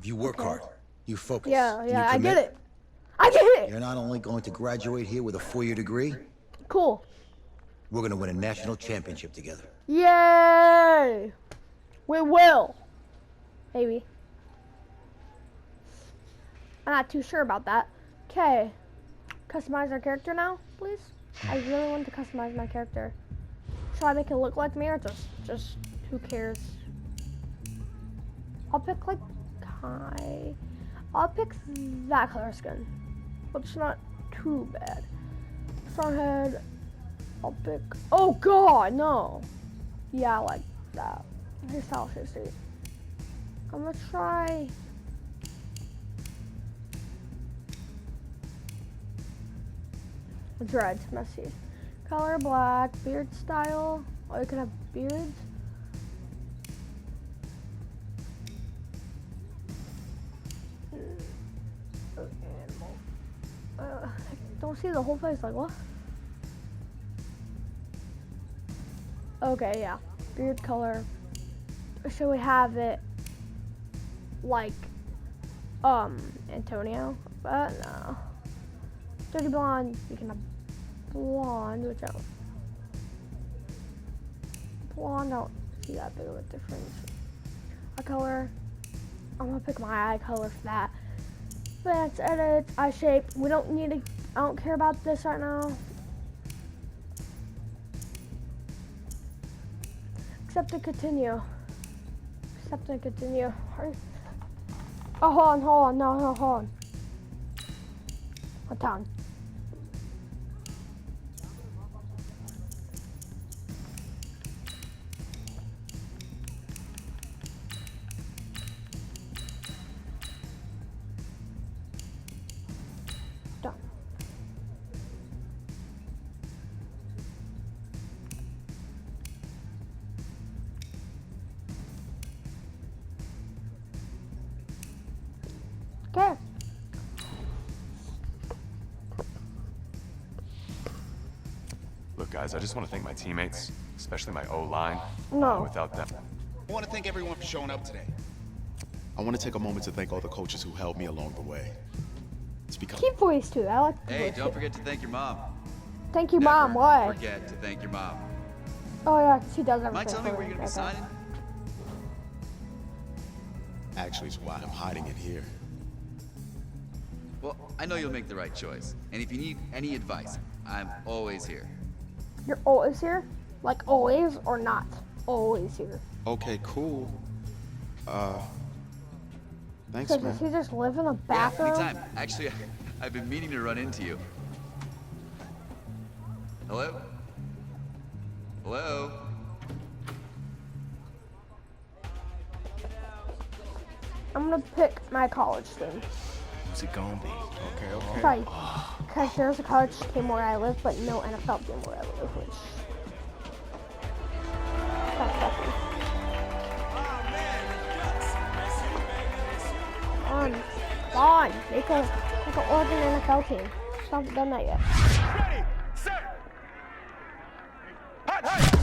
If you work hard, you focus. Yeah, and you I get commit, it. I get it. You're not only going to graduate here with a 4-year degree, Cool. we're going to win a national championship together. Yay! We will. Maybe. I'm not too sure about that. Okay. Customize our character now, please. I really want to customize my character. Should I make it look like me or just who cares? I'll pick like I'll pick that color skin. It's not too bad. Front head, I'll pick, oh god, no. Yeah, I like that. Hairstyle 60. I'm gonna try dreads, messy. Color black, beard style. Oh, you can have beards. I don't see the whole face, like what? Okay, yeah. Beard color. So we have it like Antonio, but no. Dirty blonde, you can have blonde, which I don't. Blonde, I don't see that big of a difference. Eye color, I'm gonna pick my eye color for that. Let's edit, eye shape. We don't need to, I don't care about this right now. Accept and continue. Accept and continue. Oh, hold on, no, hold on. What time? Done. Okay. Look, guys, I just want to thank my teammates, especially my O-line. No. Without them. I want to thank everyone for showing up today. I want to take a moment to thank all the coaches who helped me along the way. It's become Keep voice too. I like the Hey, voice don't too. forget to thank your mom. Thank you, Never Mom. Why? forget to thank your mom. Oh yeah, she does everything. Mind telling me for where you're gonna be Okay. signing? actually is why I'm hiding it here. Well, I know you'll make the right choice. And if you need any advice, I'm always here. You're always here? Like always or not? Always here. Okay, cool. Thanks, So man. does he just live in a Yeah, bathroom? anytime. Actually, I've been meaning to run into you. Hello? Hello? I'm gonna pick my college team. Who's it gonna be? Okay, okay. Right. Because there's a college team where I live, but no NFL team where I live, which... That's sucky. Fine. Make an Oregon NFL team. Just haven't done that yet. Ready, set, hot, hot.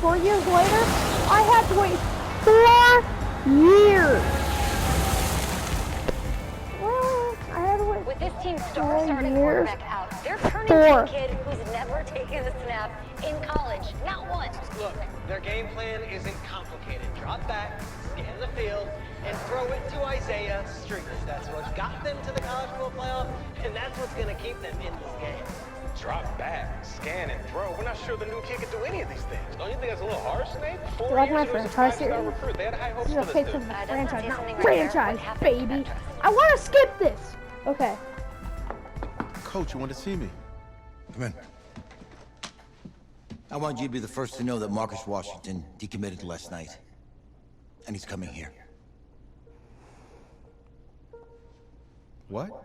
4 years later, I had to wait 4 years. Well, I had to wait. With this team's 4 star-starting years. quarterback out, they're turning to Four. a kid who's never taken a snap in college, not once. Look, their game plan isn't complicated. Drop back, scan the field, and throw it to Isaiah Street. That's what got them to the college football playoff, and that's what's going to keep them in this game. Drop back, scan, and throw. We're not sure the new kid can do any of these things. Don't you think that's a little harsh, Nate? 4 Like my years he was a franchise five-star series. recruit. They had high hopes This is for a this face dude. of the Doesn't franchise, say not something right there. franchise, What happened to baby. that I want to skip this. Okay. Coach, you want to see me? Come in. I want you to be the first to know that Marcus Washington decommitted last night. And he's coming here. What?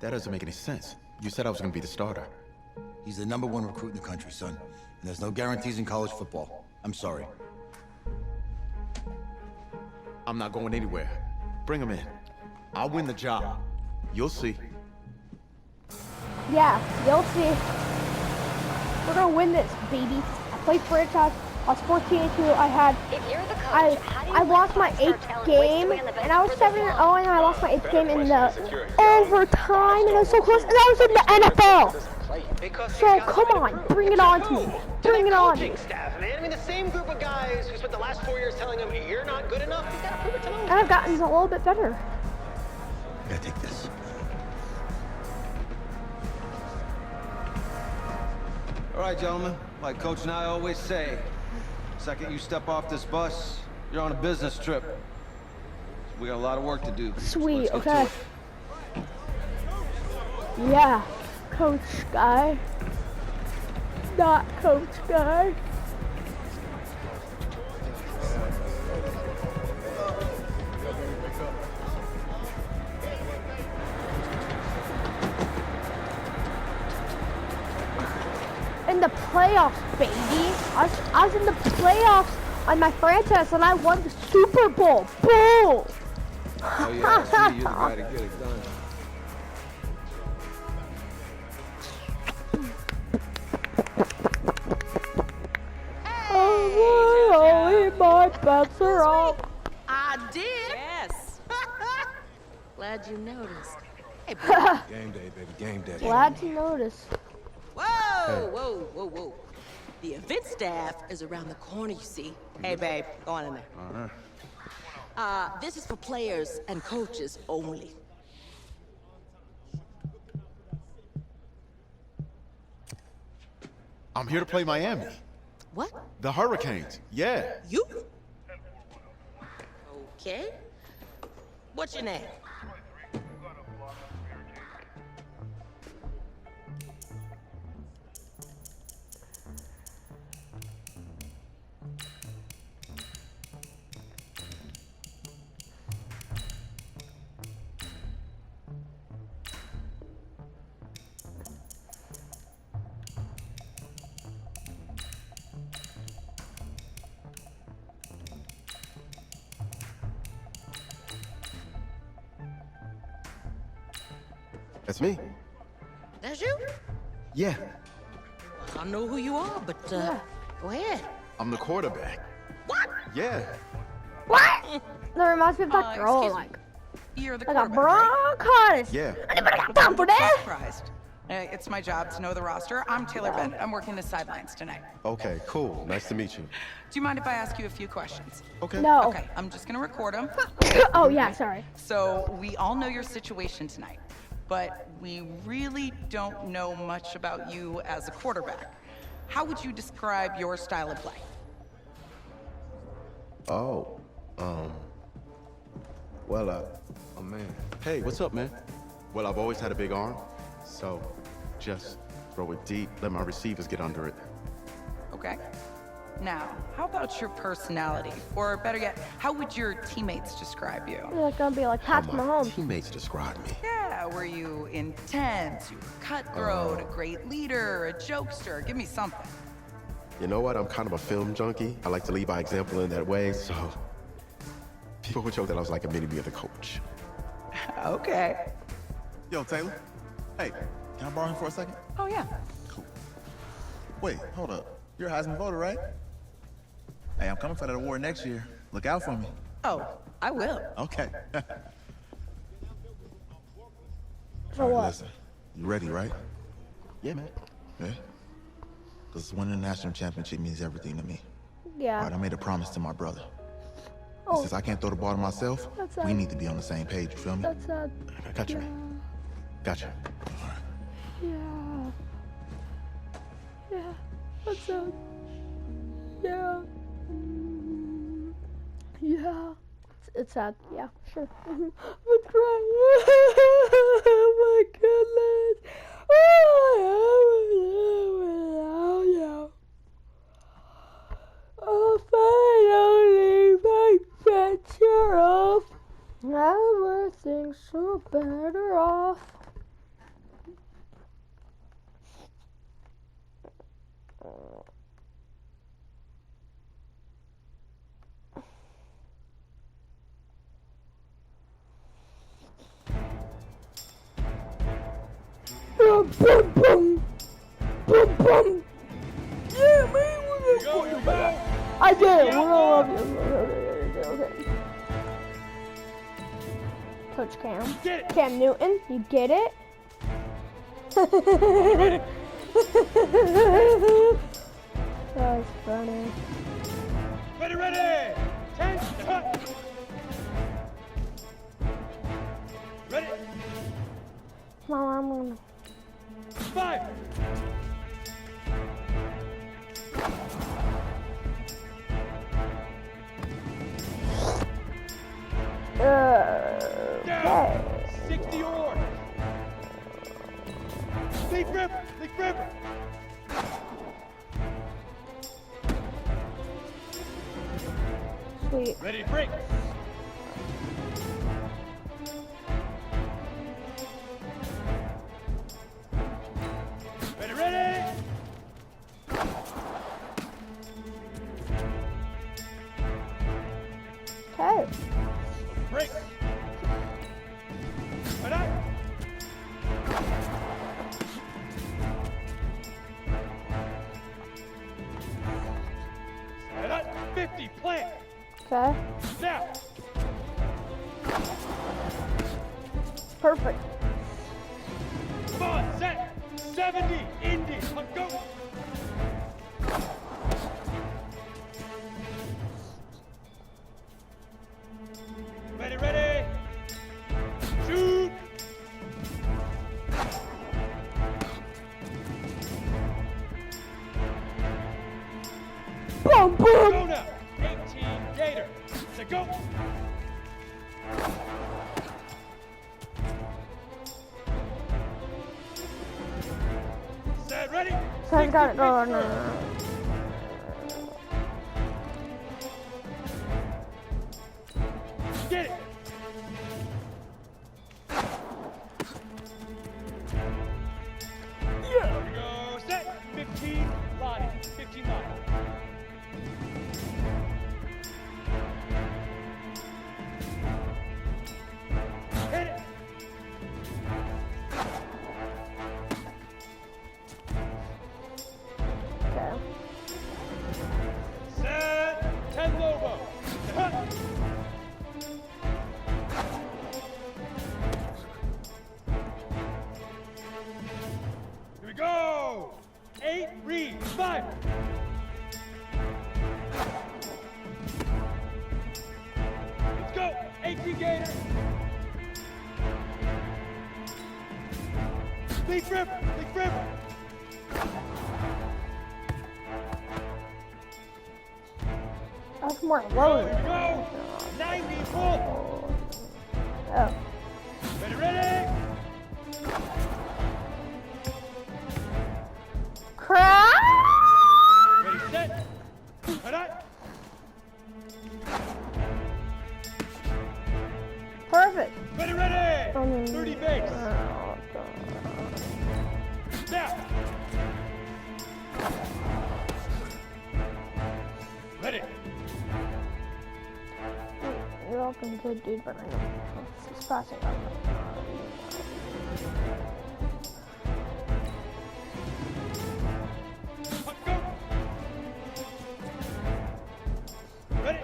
That doesn't make any sense. You said I was gonna be the starter. He's the #1 recruit in the country, son. And there's no guarantees in college football. I'm sorry. I'm not going anywhere. Bring him in. I'll win the job. You'll see. Yeah, you'll see. We're gonna win this, baby. I played franchise. I was 14-2. If you're the coach, how do you I let lost my five-star 8th talent game, waste away on the best and I was for this 7-0, long? and I lost my 8th game in the overtime, and it was so close, and I was in the NFL. Because So, he's got come somebody on, to prove. bring it To on to who? me. To Bring the it on. coaching staff, man. I mean, the same group of guys who spent the last 4 years telling him you're not good enough. He's got to prove it to them. And I've gotten a little bit better. I gotta take this. All right, gentlemen. Like Coach and I always say, second you step off this bus, you're on a business trip. So we got a lot of work to do. Sweet, So let's get okay. to it. Yeah, coach guy. Not coach guy. In the playoffs, baby. I was in the playoffs on my franchise and I won the Super Bowl. Boom! Oh yeah, I see you're the guy to get it done. Oh, my bets are off. I did. Yes. Glad you noticed. Hey, Game day, baby, game day. Glad to notice. whoa, whoa, whoa, whoa. The event staff is around the corner, you see. Hey, babe, go on in there. This is for players and coaches only. I'm here to play Miami. What? The Hurricanes. Yeah. You? Okay. What's your name? That's me. That's you? Yeah. I don't know who you are, but go ahead. I'm the quarterback. What? Yeah. What? That reminds me of that girl, excuse me. like, You're the like a quarterback, bronchitis. Yeah. Anybody got time for that? surprised. It's my job to know the roster. I'm Taylor Bennett. I'm working the sidelines tonight. Okay, cool. Nice to meet you. Do you mind if I ask you a few questions? Okay. No. Okay, I'm just gonna record them. Oh, yeah, sorry. So we all know your situation tonight, but we really don't know much about you as a quarterback. How would you describe your style of play? Oh, well, oh man. Hey, what's up, man? Well, I've always had a big arm, so just throw it deep, let my receivers get under it. Okay. Now, how about your personality? Or better yet, how would your teammates describe you? You're like gonna be like How Patrick my Mahomes. teammates describe me. Yeah, were you intense? You were cutthroat, a great leader, a jokester? Give me something. You know what? I'm kind of a film junkie. I like to lead by example in that way, so people would joke that I was like a mini-me of the coach. Okay. Yo, Taylor. Hey, can I borrow him for a second? Oh, yeah. Wait, hold up. You're a Heisman voter, right? Hey, I'm coming for that award next year. Look out for me. Oh, I will. Okay. For what? Listen, you ready, right? Yeah, man. Yeah? Because winning the national championship means everything to me. Yeah. All right, I made a promise to my brother. Oh. Since I can't throw the ball to myself, That's we sad. need to be on the same page, you feel me? That's sad. I got you, man. Gotcha. Yeah. Yeah. That's sad. Yeah. Yeah. It's sad. Yeah, sure. I'm crying. Oh my goodness. Oh, finally, my picture off. Everything's so better off. Boom, boom, boom. Boom, boom. I did it. We all love you. Okay. Coach Cam Newton, you get it? That was funny. Ready! 10, cut! Ready? Mom, 5! okay. 60 or. Leaf river! Sweet. Ready to break. Ready! Okay. Break. Right up. Right up. 50, plant. Okay. Now. Perfect. Come on, set. 70, Indy, let's go. Ready. Shoot. Boom, boom. Go now. 18, Gator. Let's go. Set, ready? So got it going. Get it. Here we go. Set. 15 line. 15 line. Hit it. Okay. Set. 10 Lobo. Cut. Here we go. 8 Reed. 5. Let's go. 18 Gator. Leaf river. That's more Here we loaded. go. 90 full. Oh. Ready? Crap! Ready, set. Right up. Perfect. Ready. 30 base. Oh, God. Now. Ready. You're all been good, dude, but I know it's passing up. Go. Ready.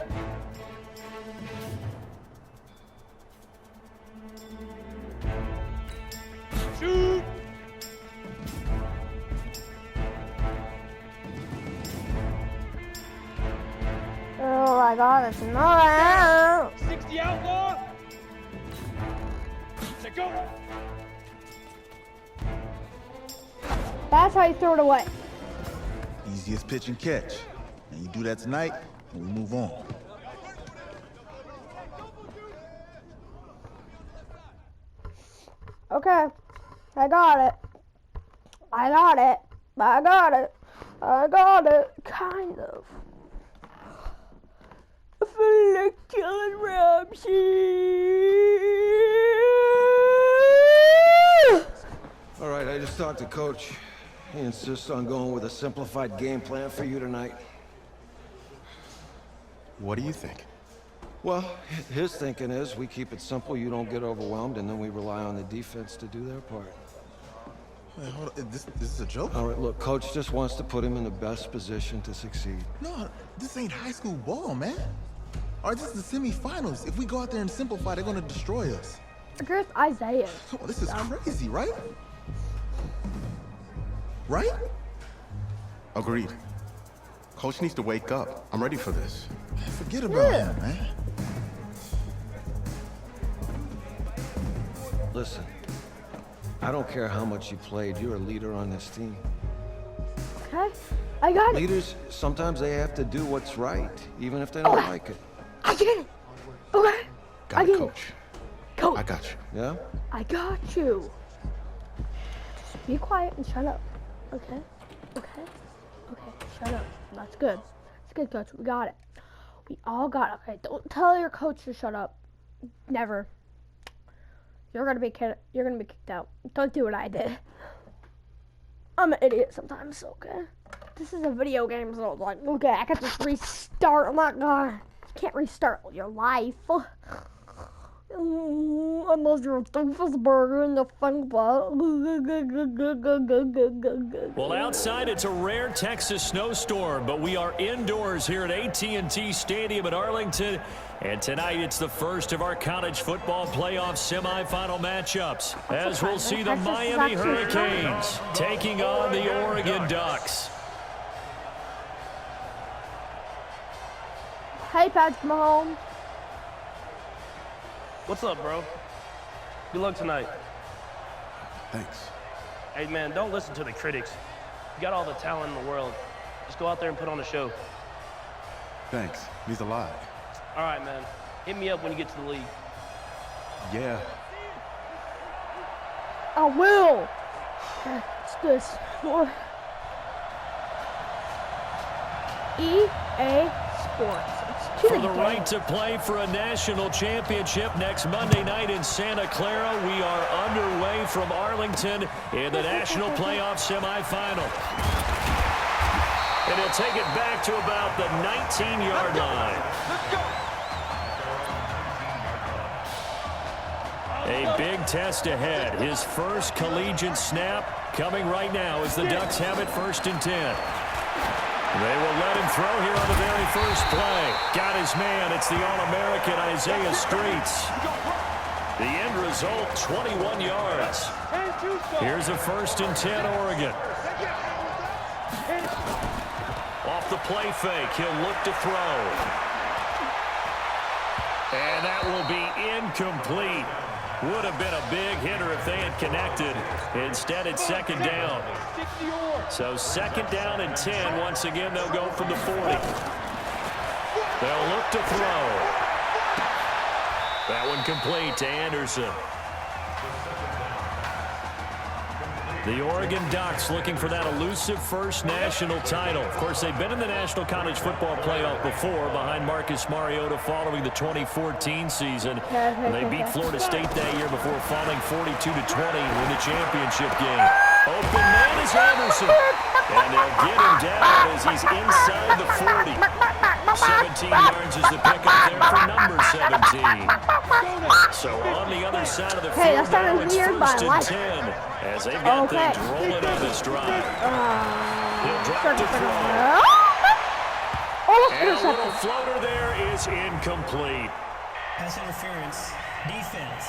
Shoot. Oh my God, it's not. 60 outlaw. Set, go. That's how you throw it away. Easiest pitch and catch. And you do that tonight, and we move on. Okay, I got it. I got it. I got it. I got it. Kind of. I feel like killing Ramsey. All right, I just talked to Coach. He insists on going with a simplified game plan for you tonight. What do you think? Well, his thinking is we keep it simple, you don't get overwhelmed, and then we rely on the defense to do their part. Wait, hold on. Is this a joke? All right, look, Coach just wants to put him in the best position to succeed. No, this ain't high school ball, man. All right, this is the semifinals. If we go out there and simplify, they're gonna destroy us. Against Isaiah. Oh, this is crazy, right? Right? Agreed. Coach needs to wake up. I'm ready for this. Forget about him, man. Listen, I don't care how much you played. You're a leader on this team. Okay, I got it. Leaders, sometimes they have to do what's right, even if they don't like it. I get it. Okay. Got it, Coach. Coach. I got you. Yeah? I got you. Just be quiet and shut up. Okay? Okay? Okay, shut up. That's good. That's good, Coach. We got it. We all got it. Okay, don't tell your coach to shut up. Never. You're gonna be kicked out. Don't do what I did. I'm an idiot sometimes, okay? This is a video game, so it's like, okay, I can just restart. I'm not gonna. You can't restart your life. Unless you're a doofus burger in the fun ball. Well, outside it's a rare Texas snowstorm, but we are indoors here at AT&T Stadium in Arlington. And tonight it's the first of our college football playoff semifinal matchups, as we'll see the Miami Hurricanes taking on the Oregon Ducks. Hey, Patrick Mahomes. What's up, bro? Good luck tonight. Thanks. Hey, man, don't listen to the critics. You got all the talent in the world. Just go out there and put on a show. Thanks. Means a lot. All right, man. Hit me up when you get to the league. Yeah. I will. What's this? EA Sports. For the right to play for a national championship next Monday night in Santa Clara, we are underway from Arlington in the national playoff semifinal. And he'll take it back to about the 19-yard line. A big test ahead. His first collegiate snap coming right now as the Ducks have it 1st and 10. They will let him throw here on the very first play. Got his man. It's the All-American Isaiah Streets. The end result, 21 yards. Here's a 1st and 10 Oregon. Off the play fake, he'll look to throw. And that will be incomplete. Would have been a big hitter if they had connected. Instead, it's 2nd down. So 2nd down and 10. Once again, they'll go from the 40. They'll look to throw. That one complete to Anderson. The Oregon Ducks looking for that elusive first national title. Of course, they've been in the National College Football Playoff before behind Marcus Mariota following the 2014 season. They beat Florida State that year before falling 42-20 in the championship game. Open man is Anderson. And they'll get him down as he's inside the 40. 17 yards is the pickup there for number 17. So on the other side of the field now, it's 1st and 10 as they've got things rolling on this drive. He'll drop to throw. And a little floater there is incomplete. Pass interference. Defense.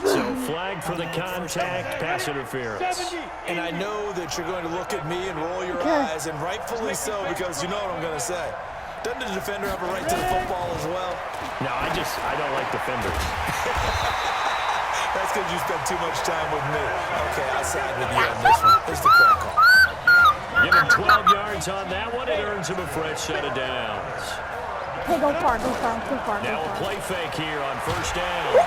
So flag for the contact, pass interference. And I know that you're going to look at me and roll your eyes, and rightfully so, because you know what I'm going to say. Doesn't the defender have a right to the football as well? No, I don't like defenders. That's because you spent too much time with me. Okay, I'll side with you on this one. Here's the correct call. Give him 12 yards on that one. It earns him a fresh set of downs. Hey, go far, go far, go far. Now a play fake here on 1st down.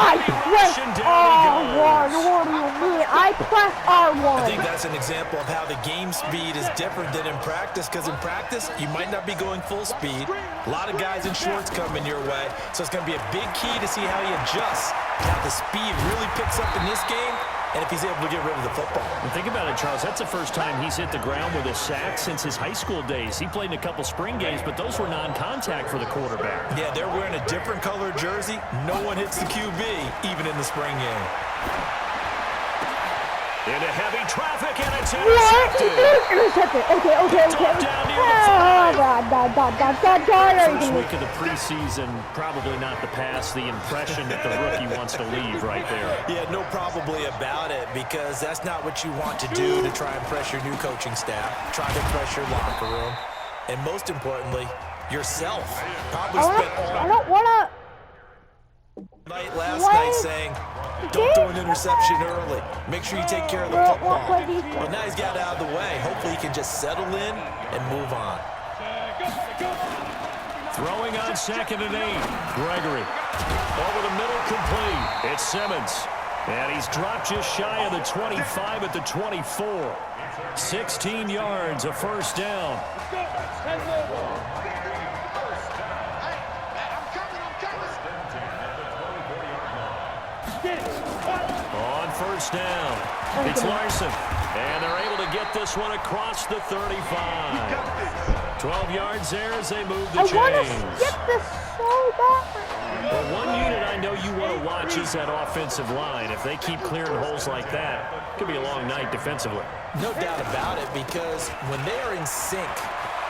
I pressed R1. What do you mean? I pressed R1. I think that's an example of how the game speed is different than in practice, because in practice, you might not be going full speed. A lot of guys in shorts coming your way, so it's going to be a big key to see how he adjusts, how the speed really picks up in this game, and if he's able to get rid of the football. And think about it, Charles. That's the first time he's hit the ground with a sack since his high school days. He played in a couple spring games, but those were non-contact for the quarterback. Yeah, they're wearing a different color jersey. No one hits the QB, even in the spring game. Into heavy traffic, and it's What? intercepted. Intercepted. Okay. Down near the 5. God. First week of the preseason, probably not the pass, the impression that the rookie wants to leave right there. Yeah, no probably about it, because that's not what you want to do to try and press your new coaching staff, try to press your locker room, and most importantly, yourself. Probably spent all night last night saying, don't throw an interception early. Make sure you take care of the football. Well, now he's got it out of the way. Hopefully he can just settle in and move on. Throwing on 2nd and 8. Gregory. Over the middle, complete. It's Simmons. And he's dropped just shy of the 25 at the 24. 16 yards, a first down. On first down, it's Larson. And they're able to get this one across the 35. 12 yards there as they move the chains. I want to skip this so bad. Well, one unit I know you want to watch is that offensive line. If they keep clearing holes like that, it could be a long night defensively. No doubt about it, because when they are in sync,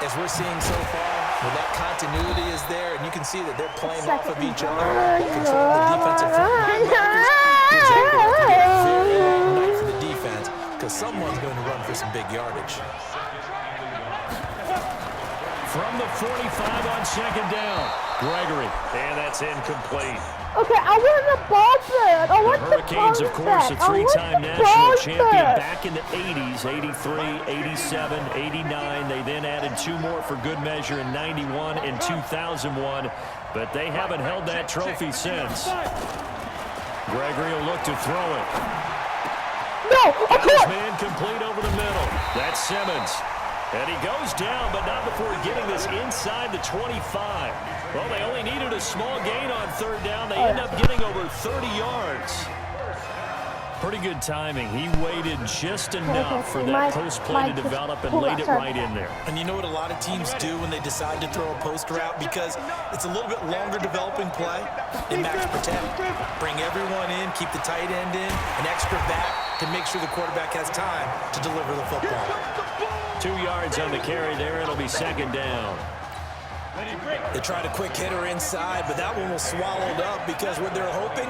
as we're seeing so far, when that continuity is there, and you can see that they're playing off of each other, controlling the defensive front linebackers, it's able to get a very long night for the defense, because someone's going to run for some big yardage. From the 45 on 2nd down, Gregory, and that's incomplete. Okay, I want the ball back. I want the Hurricanes, of course, a three-time national champion back in the 80s, 83, 87, 89. They then added 2 more for good measure in 91 and 2001, but they haven't held that trophy since. Gregory will look to throw it. No, got his man complete over the middle. That's Simmons. And he goes down, but not before getting this inside the 25. Well, they only needed a small gain on 3rd down. They end up getting over 30 yards. Pretty good timing. He waited just enough for that post play to develop and laid it right in there. And you know what a lot of teams do when they decide to throw a post route? Because it's a little bit longer developing play. They max protect. Bring everyone in, keep the tight end in, an extra back to make sure the quarterback has time to deliver the football. 2 yards on the carry there. It'll be 2nd down. They tried a quick hitter inside, but that one was swallowed up because what they're hoping,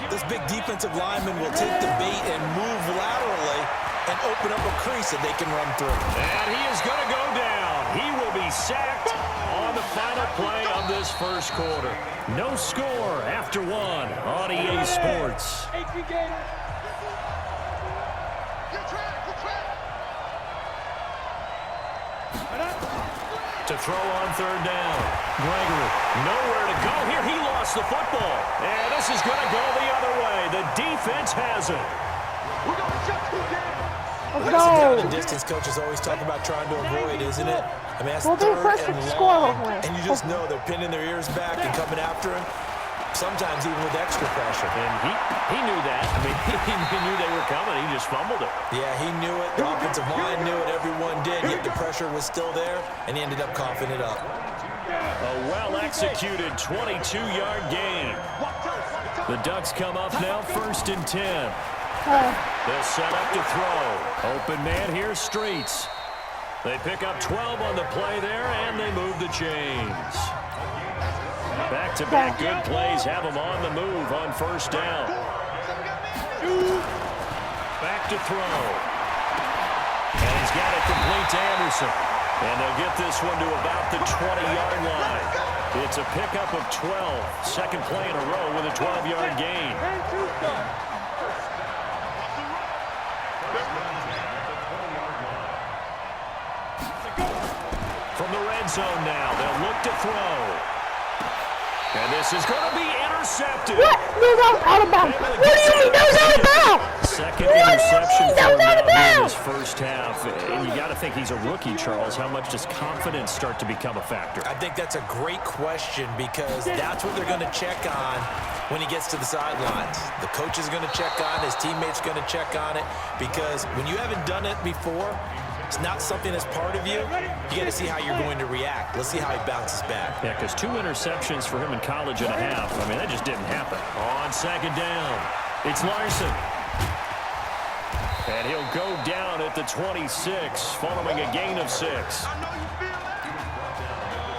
this big defensive lineman will take the bait and move laterally and open up a crease that they can run through. And he is going to go down. He will be sacked on the final play of this first quarter. No score after 1 on EA Sports. To throw on 3rd down. Gregory, nowhere to go here. He lost the football. And this is going to go the other way. The defense has it. Well, that's a down and distance coaches always talk about trying to avoid, isn't it? I mean, that's 3rd and long, and you just know they're pinning their ears back and coming after him, sometimes even with extra pressure. And he knew that. I mean, he knew they were coming. He just fumbled it. Yeah, he knew it. The offensive line knew it. Everyone did. Yet the pressure was still there, and he ended up coughing it up. A well-executed 22-yard gain. The Ducks come up now 1st and 10. They'll set up to throw. Open man here, Streets. They pick up 12 on the play there, and they move the chains. Back-to-back good plays have them on the move on 1st down. Back to throw. And he's got it complete to Anderson. And they'll get this one to about the 20-yard line. It's a pickup of 12. Second play in a row with a 12-yard gain. From the red zone now, they'll look to throw. And this is going to be intercepted. What? No, that was out of bounds. What do you mean that was out of bounds? Second interception for him now in his first half. And you got to think he's a rookie, Charles. How much does confidence start to become a factor? I think that's a great question because that's what they're going to check on when he gets to the sidelines. The coach is going to check on, his teammates going to check on it because when you haven't done it before, it's not something that's part of you. You got to see how you're going to react. Let's see how he bounces back. Yeah, because 2 interceptions for him in college and a half. I mean, that just didn't happen. On 2nd down, it's Larson. And he'll go down at the 26, following a gain of 6.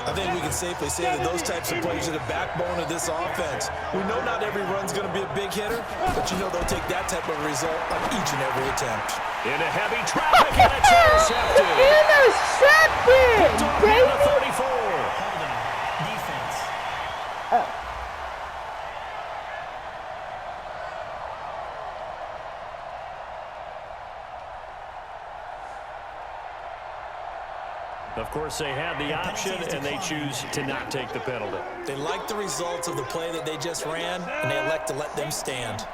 I think we can safely say that those types of plays are the backbone of this offense. We know not every run's going to be a big hitter, but you know they'll take that type of result on each and every attempt. Into heavy traffic, and it's intercepted. Intercepted! Baby! 34. Defense. Oh. Of course, they had the option, and they choose to not take the penalty. They like the results of the play that they just ran, and they elect to let them stand.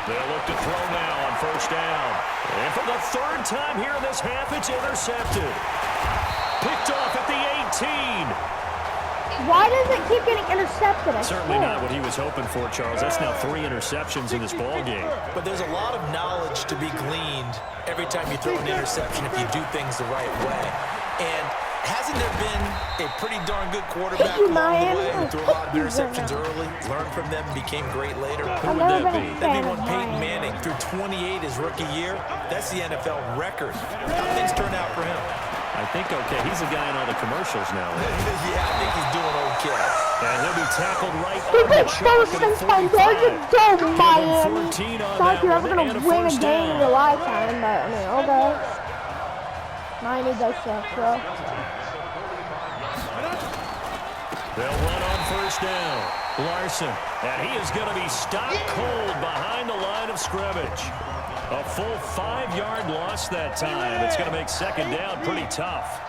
They'll look to throw now on first down. And for the third time here in this half, it's intercepted. Picked off at the 18. Why does it keep getting intercepted? Certainly not what he was hoping for, Charles. That's now 3 interceptions in this ball game. But there's a lot of knowledge to be gleaned every time you throw an interception if you do things the right way. And hasn't there been a pretty darn good quarterback along the way who threw a lot of interceptions early, learned from them, became great later? Who would that be? That'd be one Peyton Manning threw 28 his rookie year. That's the NFL record. How do things turn out for him? I think okay. He's a guy in all the commercials now. Yeah, I think he's doing okay. And he'll be tackled right on the chalk at the 45. Give him 14 on that that one, one, and a win a first game in your down. lifetime, but I mean, okay. Miami does suck, bro. They'll run on first down. Larson, and he is going to be stopped cold behind the line of scrimmage. A full 5-yard loss that time. It's going to make second down pretty tough.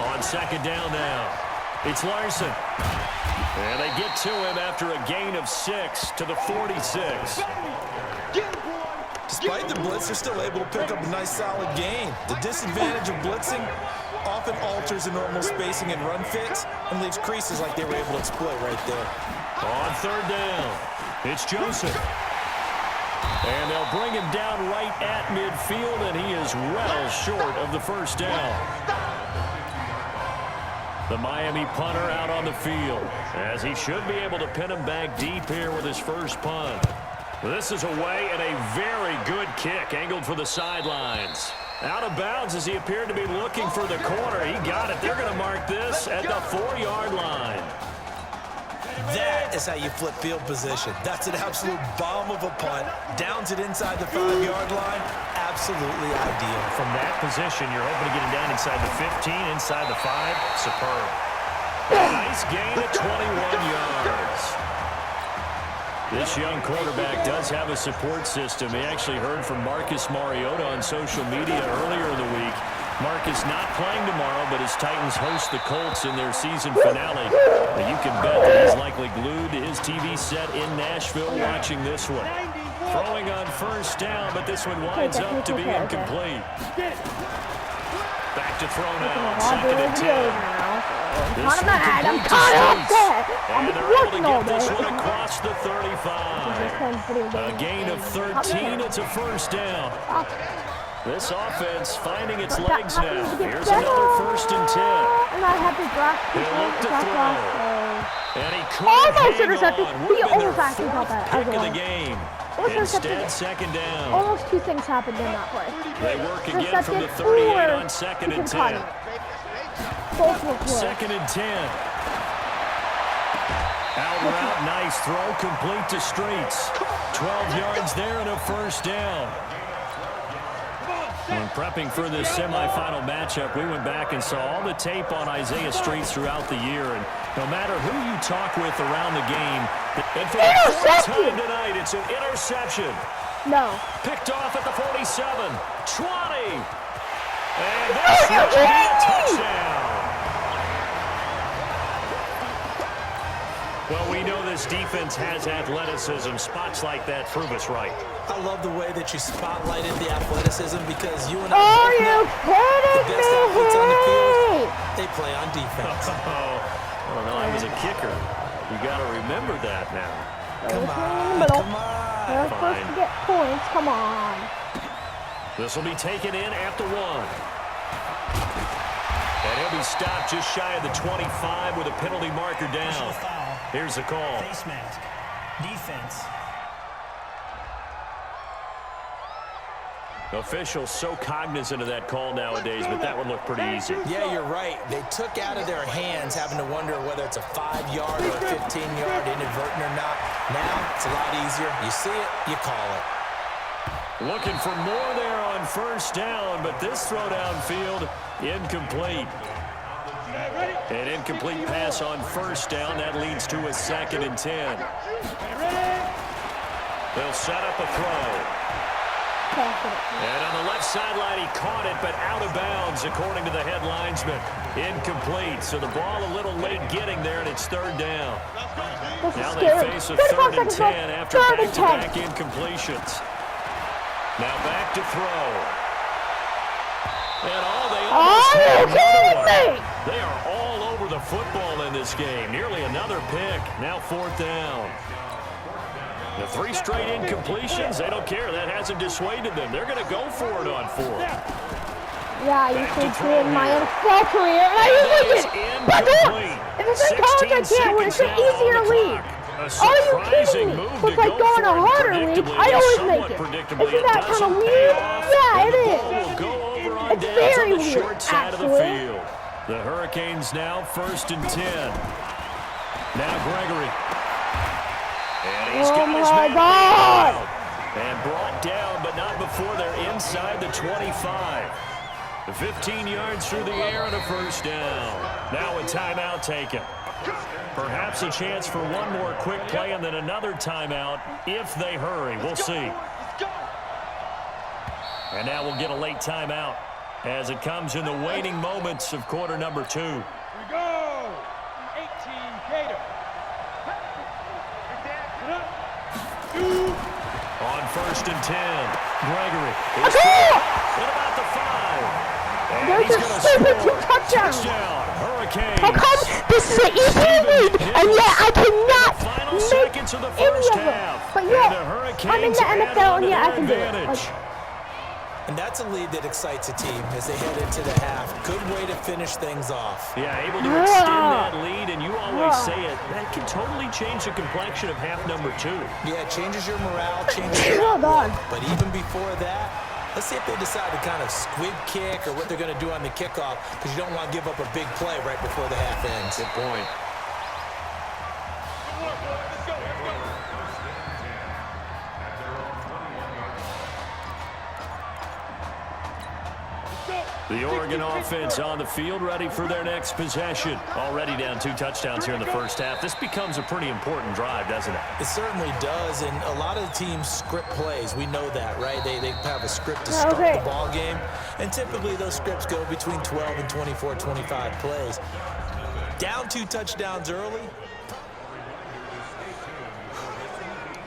On second down now, it's Larson. And they get to him after a gain of 6 to the 46. Despite the blitz, they're still able to pick up a nice solid gain. The disadvantage of blitzing often alters the normal spacing and run fits and leaves creases like they were able to exploit right there. On third down, it's Joseph. And they'll bring him down right at midfield, and he is well short of the first down. The Miami punter out on the field, as he should be able to pin him back deep here with his first punt. This is away, and a very good kick angled for the sidelines. Out of bounds as he appeared to be looking for the corner. He got it. They're going to mark this at the 4-yard line. That is how you flip field position. That's an absolute bomb of a punt. Downs it inside the 5-yard line. Absolutely ideal. From that position, you're hoping to get him down inside the 15, inside the 5. Superb. Nice gain of 21 yards. This young quarterback does have a support system. He actually heard from Marcus Mariota on social media earlier in the week. Marcus not playing tomorrow, but his Titans host the Colts in their season finale. And you can bet that he's likely glued to his TV set in Nashville watching this one. Throwing on first down, but this one winds up to be incomplete. Back to throw now, second and 10. Not bad. I'm kind of upset. And they're able to get this one across the 35. A gain of 13. It's a first down. This offense finding its legs now. Here's another first and 10. And I had to drop. He'll look to throw. And he could almost hang intercepted. on. He Would have almost been actually their got that. fourth pick of the game. Instead, second down. Almost 2 things happened in that play. They work again from the 38 on second and 10. Second and 10. Out route, nice throw, complete to Streets. 12 yards there and a first down. When prepping for this semifinal matchup, we went back and saw all the tape on Isaiah Streets throughout the year, and no matter who you talk with around the game, and for the fourth time tonight, it's an interception. No. Picked off at the 47, 20, and this will be a touchdown. Well, we know this defense has athleticism. Spots like that prove us right. I love the way that you spotlighted the athleticism because you and I Are you kidding the best athletes on the field, they play on defense. Well, no, I was a kicker. You got to remember that now. Come on, come on. They're supposed to get points. Come on. This will be taken in after 1. And he'll be stopped just shy of the 25 with a penalty marker down. Here's the call. Face mask. Defense. Officials so cognizant of that call nowadays, but that one looked pretty easy. Yeah, you're right. They took out of their hands having to wonder whether it's a 5-yard or a 15-yard inadvertent or not. Now, it's a lot easier. You see it, you call it. Looking for more there on first down, but this throw downfield, incomplete. An incomplete pass on first down. That leads to a 2nd and 10. They'll set up a throw. And on the left sideline, he caught it, but out of bounds, according to the head linesman. Incomplete, so the ball a little late getting there, and it's 3rd down. Now they face a 3rd and 10 after back-to-back incompletions. Now back to throw. And they almost had another one. They are all over the football in this game. Nearly another pick. Now 4th down. The 3 straight incompletions, they don't care. That hasn't dissuaded them. They're going to go for it on 4th. Yeah, I used to do it in my NFL career, and I usually get incomplete. If it's in college, I can't win. It's an easier league. Are you kidding me? It's like going a harder league. I always make it. Isn't that kind of weird? Yeah, it is. It's very weird, actually. The Hurricanes now 1st and 10. Now Gregory. And he's got his man out. And brought down, but not before they're inside the 25. The 15 yards through the air and a 1st down. Now a timeout taken. Perhaps a chance for one more quick play and then another timeout if they hurry. We'll see. And now we'll get a late timeout as it comes in the waning moments of quarter number 2. We go! 18 Gator. On 1st and 10, Gregory is at about the 5. And there's a stupid touchdown. Hurricanes. How come this is an easy league, and yet I cannot make any of them? But yet, I'm in the NFL, and yet I can do it. And that's a lead that excites a team as they head into the half. Good way to finish things off. Yeah, able to extend that lead, and you always say it, that can totally change the complexion of half number 2. Yeah, it changes your morale, changes your outlook. But even before that, let's see if they decide to kind of squib kick or what they're going to do on the kickoff, because you don't want to give up a big play right before the half ends. Good point. The Oregon offense on the field, ready for their next possession. Already down 2 touchdowns here in the first half. This becomes a pretty important drive, doesn't it? It certainly does, and a lot of the teams script plays. We know that, right? They have a script to start the ball game, and typically those scripts go between 12 and 24, 25 plays. Down 2 touchdowns early.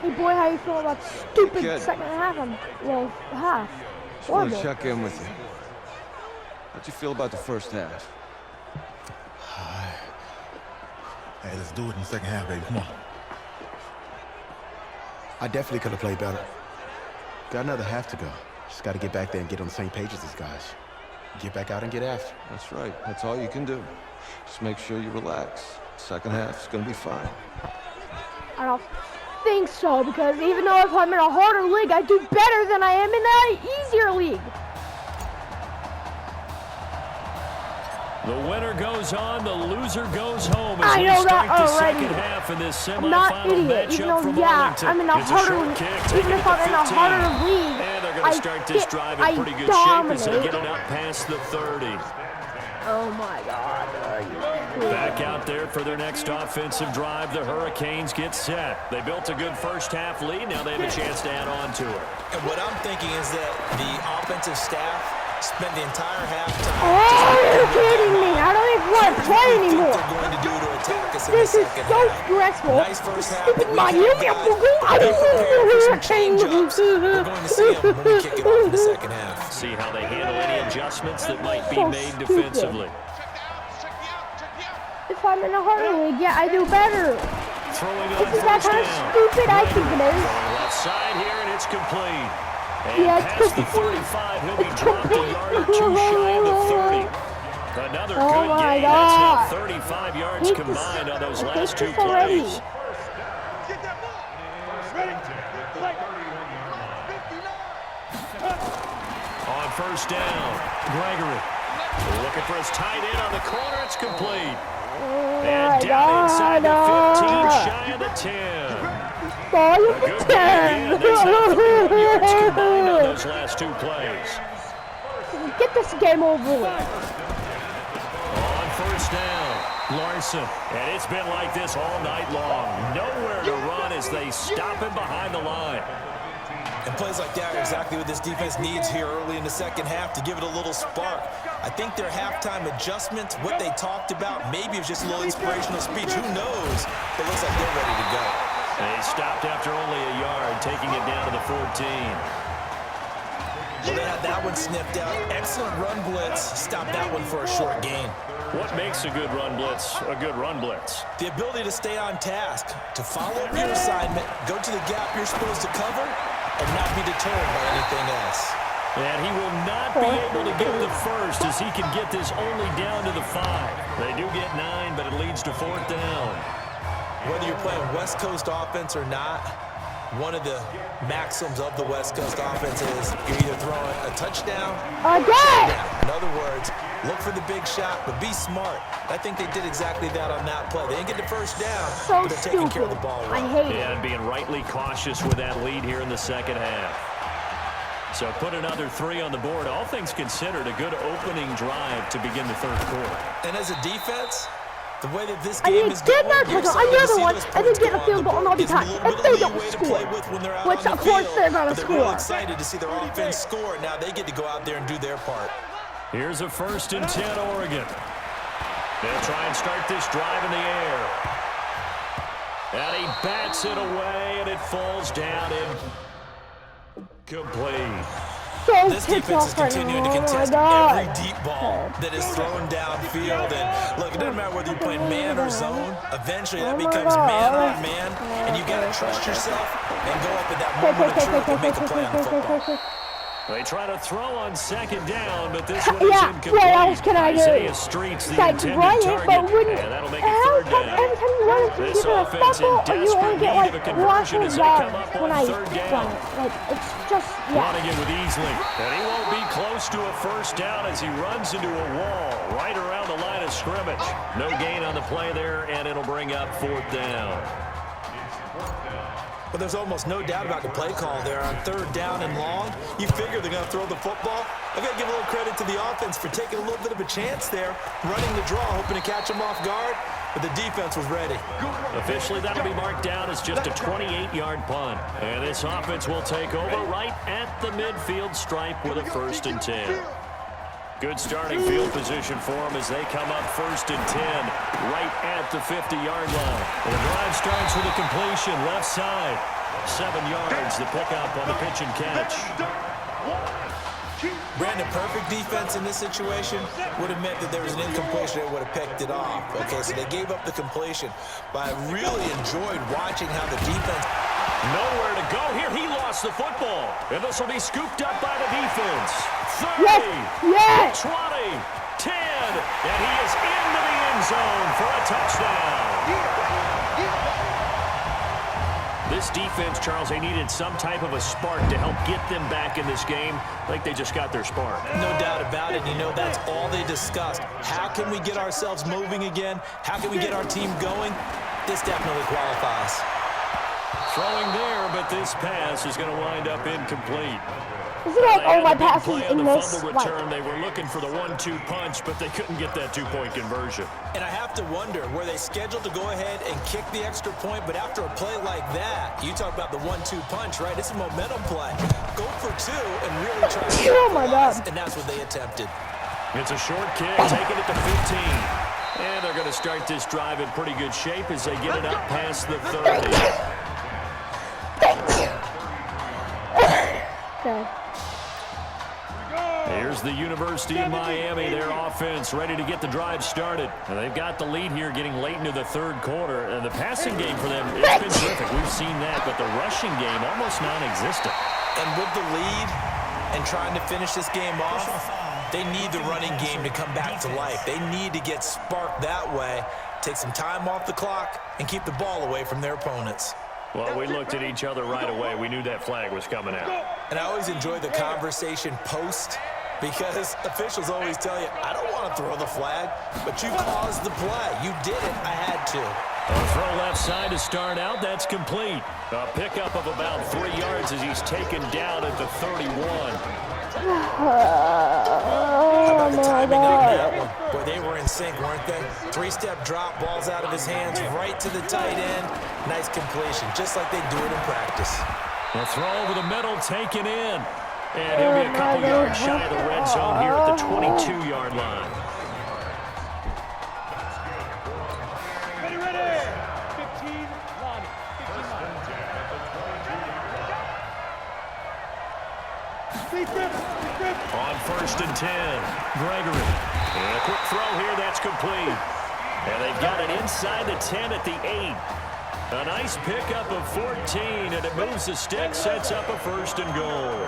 Hey, boy, how you feel about stupid second half? Half. Just want to check in with you. How'd you feel about the first half? Hey, let's do it in the second half, baby. Come on. I definitely could have played better. Got another half to go. Just got to get back there and get on the same page as these guys. Get back out and get after. That's right. That's all you can do. Just make sure you relax. Second half's going to be fine. I don't think so, because even though if I'm in a harder league, I do better than I am in an easier league. The winner goes on, the loser goes home as we start the second half in this semifinal matchup from Arlington. I'm in a harder league. Even if I'm in a harder league, and they're going to start this drive in pretty good shape as they get it up past the 30. Oh my God. Back out there for their next offensive drive. The Hurricanes get set. They built a good first half lead. Now they have a chance to add on to it. And what I'm thinking is that the offensive staff spent the entire halftime. Oh, you're kidding me. I don't even want to play anymore. They're going to do to attack us in this the is second so half. stressful. Nice first half. Stupid We're going to see them when we kick it off in the second half. See how they handle any adjustments that might be made defensively. If I'm in a harder league, yeah, I do better. Throwing on Isn't that kind of stupid? I think it is. Left side here, and it's complete. And yeah, past the 35, he'll be dropped a yard or 2 shy of the 30. Another Oh good my game. That's now God. 35 yards Hate combined on those I hate last two this already. plays. On first down, Gregory looking for his tight end on the corner. It's complete. And down inside the 15, shy of the 10. A good game again. That's now 31 yards combined on those last two plays. Get this game over with. On first down, Larson. And it's been like this all night long. Nowhere to run as they stop him behind the line. And plays like that are exactly what this defense needs here early in the second half to give it a little spark. I think their halftime adjustments, what they talked about, maybe it was just a little inspirational speech. Who knows? But it looks like they're ready to go. They stopped after only a yard, taking it down to the 14. Well, they had that one sniffed out. Excellent run blitz. Stopped that one for a short gain. What makes a good run blitz a good run blitz? The ability to stay on task, to follow up your assignment, go to the gap you're supposed to cover, and not be deterred by anything else. And he will not be able to get the first as he can get this only down to the 5. They do get 9, but it leads to 4th down. Whether you're playing West Coast offense or not, one of the maxims of the West Coast offense is you're either throwing a touchdown or a shutdown. In other words, look for the big shot, but be smart. I think they did exactly that on that play. They didn't get the first down, but they're taking care of the ball well. I hate it. And being rightly cautious with that lead here in the second half. So put another 3 on the board. All things considered, a good opening drive to begin the third quarter. And as a defense, the way that this game is going, another one, and then get a field goal on the time. If they don't score, which of course they're going to score. They're excited to see their offense score. Now they get to go out there and do their part. Here's a 1st and 10, Oregon. They'll try and start this drive in the air. And he bats it away, and it falls down incomplete. This defense is continuing to contest every deep ball that is thrown downfield. And look, it doesn't matter whether you're playing man or zone. Eventually, that becomes man on man, and you've got to trust yourself and go up at that moment of truth and make a play on the football. They try to throw on 2nd down, but this one is incomplete. What else can I do? Isaiah Street's the intended run it, target, but wouldn't, and that'll make it 3rd down. Every time you run it, This either a offense in fumble or you only desperate get need of a like conversion as they come up when on I 3rd down. run it. Like, it's just, yeah. Running it with Easley, and he won't be close to a 1st down as he runs into a wall right around the line of scrimmage. No gain on the play there, and it'll bring up 4th down. But there's almost no doubt about the play call there on 3rd down and long. You figure they're going to throw the football. I've got to give a little credit to the offense for taking a little bit of a chance there, running the draw, hoping to catch them off guard, but the defense was ready. Officially, that'll be marked down as just a 28-yard punt. And this offense will take over right at the midfield stripe with a 1st and 10. Good starting field position for them as they come up 1st and 10 right at the 50-yard line. And the drive starts with a completion left side. 7 yards, the pickup on the pitch and catch. Brandon, perfect defense in this situation would have meant that there was an incompletion that would have picked it off. Okay, so they gave up the completion. But I really enjoyed watching how the defense... Nowhere to go here. He lost the football. And this will be scooped up by the defense. 30, yes. 20, 10, and he is into the end zone for a touchdown. This defense, Charles, they needed some type of a spark to help get them back in this game. I think they just got their spark. No doubt about it. You know, that's all they discussed. How can we get ourselves moving again? How can we get our team going? This definitely qualifies. Throwing there, but this pass is going to wind up incomplete. Isn't like all my passes in this? Fumble return, they were looking for the 1-2 punch, but they couldn't get that 2-point conversion. And I have to wonder, were they scheduled to go ahead and kick the extra point? But after a play like that, you talk about the 1-2 punch, right? It's a momentum play. Go for 2 and really try to capitalize, and that's what they attempted. It's a short kick, taking it to 15. And they're going to start this drive in pretty good shape as they get it up past the 30. Okay. Here's the University of Miami, their offense ready to get the drive started. And they've got the lead here getting late into the 3rd quarter. And the passing game for them, it's been terrific. We've seen that, but the rushing game almost non-existent. And with the lead and trying to finish this game off, They need the running game to come back to life. They need to get sparked that way, take some time off the clock, and keep the ball away from their opponents. Well, we looked at each other right away. We knew that flag was coming out. And I always enjoy the conversation post, because officials always tell you, I don't want to throw the flag, but you caused the play. You did it. I had to. A throw left side to start out. That's complete. A pickup of about 3 yards as he's taken down at the 31. How about the timing on that one? Boy, they were in sync, weren't they? 3-step drop, balls out of his hands, right to the tight end. Nice completion, just like they do it in practice. A throw over the middle, taken in. And he'll be a couple yards shy of the red zone here at the 22-yard line. Ready, ready. 15 line. 15 line. On 1st and 10, Gregory. And a quick throw here, that's complete. And they've got it inside the 10 at the 8. A nice pickup of 14, and it moves the stick, sets up a 1st and goal.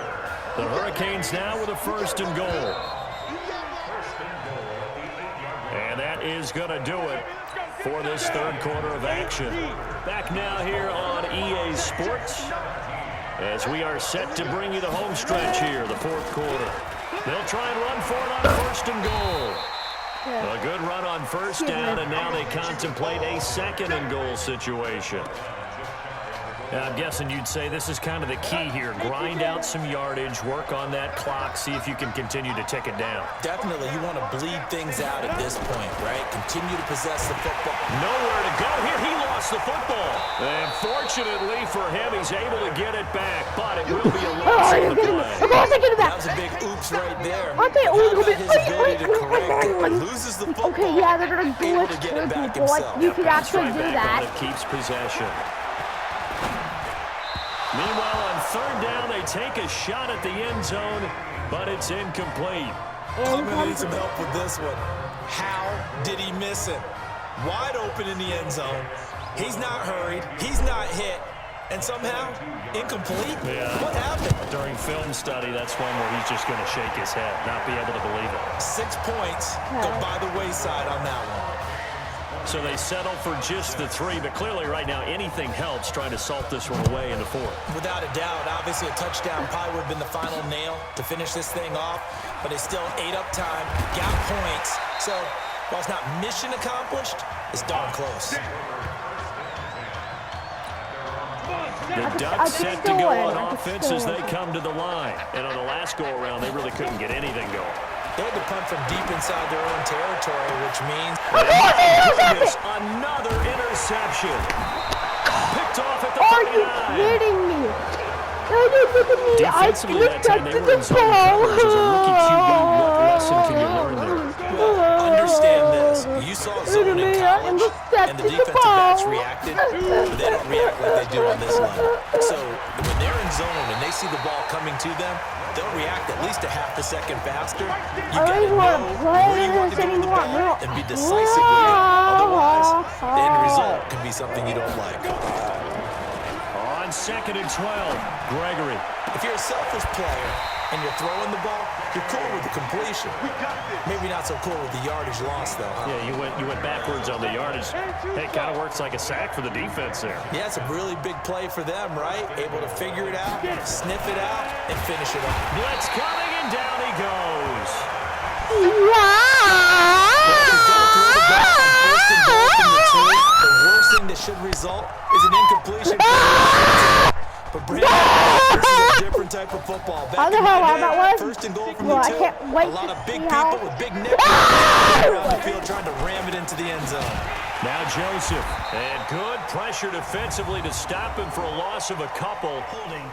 The Hurricanes now with a 1st and goal. And that is going to do it for this 3rd quarter of action. Back now here on EA Sports as we are set to bring you the home stretch here, the 4th quarter. They'll try and run for it on 1st and goal. A good run on 1st down, and now they contemplate a 2nd and goal situation. I'm guessing you'd say this is kind of the key here. Grind out some yardage, work on that clock, see if you can continue to tick it down. Definitely, you want to bleed things out at this point, right? Continue to possess the football. Nowhere to go here. He lost the football. And fortunately for him, he's able to get it back, but it will be a loss on the play. That was a big oops right there. Okay, his ability to correct it, loses the football. Okay, yeah, they're going to glitch through people. Like, you could actually do that. Keeps possession. Meanwhile, on 3rd down, they take a shot at the end zone, but it's incomplete. I'm going to need some help with this one. How did he miss it? Wide open in the end zone. He's not hurried. He's not hit. And somehow, incomplete? Yeah. What happened? During film study, that's one where he's just going to shake his head, not be able to believe it. 6 points go by the wayside on that one. So they settle for just the 3, but clearly right now anything helps trying to salt this one away in the 4th. Without a doubt, obviously a touchdown probably would have been the final nail to finish this thing off, but they still ate up time, got points. So while it's not mission accomplished, it's darn close. The Ducks set to go on offense as they come to the line. And on the last go-around, they really couldn't get anything going. They had to punt from deep inside their own territory, which means... Another interception. Picked off at the 39. Are you kidding me? Defensively that time, they were in zone coverage. As a rookie QB, what lesson can you learn there? Well, understand this. You saw zone in college, and the defensive backs reacted, but they don't react like they do on this level. So when they're in zone and they see the ball coming to them, they'll react at least a half a second faster. You got to know where you want to go with the ball and be decisive with it. Otherwise, the end result can be something you don't like. On 2nd and 12, Gregory. If you're a selfish player and you're throwing the ball, you're cool with the completion. Maybe not so cool with the yardage loss, though, huh? Yeah, you went backwards on the yardage. It kind of works like a sack for the defense there. Yeah, it's a really big play for them, right? Able to figure it out, sniff it out, and finish it off. Blitz coming, and down he goes. The worst thing that should result is an incompletion. But Brandon, this is a different type of football. Back in my day, 1st and goal from the 2. A lot of big people with big necks around the field trying to ram it into the end zone. Now Joseph, and good pressure defensively to stop him for a loss of a couple.